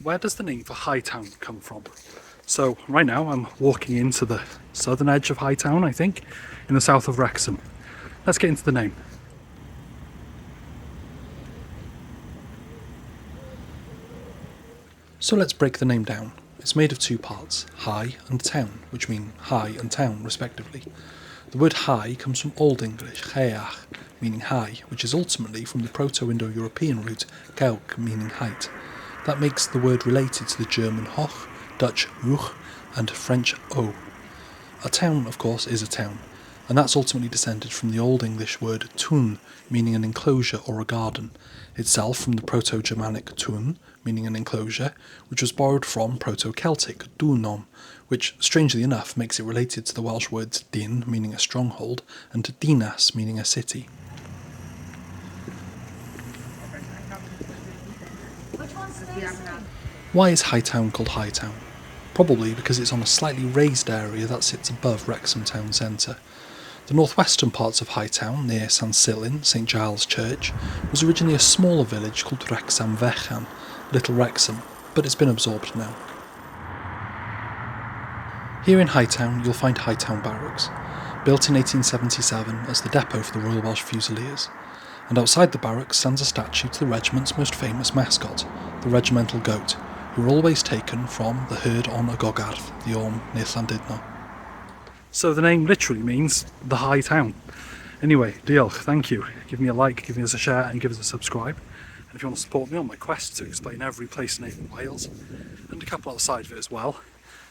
where does the name for Hightown come from? So right now I'm walking into the southern edge of Hightown, I think, in the south of Wrexham. Let's get into the name. So let's break the name down. It's made of two parts, high and town, which mean high and town respectively. The word high comes from Old English, heach, meaning high, which is ultimately from the Proto-Indo-European root gauk, meaning height. That makes the word related to the German hoch, Dutch ruch, and French o. A town, of course, is a town, and that's ultimately descended from the Old English word tun, meaning an enclosure or a garden, itself from the Proto-Germanic tun, meaning an enclosure, which was borrowed from Proto-Celtic dunom, which, strangely enough, makes it related to the Welsh words din, meaning a stronghold, and dinas, meaning a city. Why is Hightown called Hightown? Probably because it's on a slightly raised area that sits above Wrexham town centre. The northwestern parts of Hightown, near San Silin, St Giles Church, was originally a smaller village called Wrexham, Little Wrexham, but it's been absorbed now. Here in Hightown you'll find Hightown Barracks, built in 1877 as the depot for the Royal Welsh Fusiliers, and outside the barracks stands a statue to the regiment's most famous mascot, the regimental goat, who were always taken from the herd on y Gogarth, the Orme near Llandudno. So the name literally means the high town. Anyway, diolch, thank you. Give me a like, give us a share and give us a subscribe. And if you want to support me on my quest to explain every place name in Wales, and a couple other sides of it as well,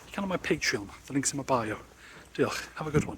you can on my Patreon, the link's in my bio. Diolch, have a good one.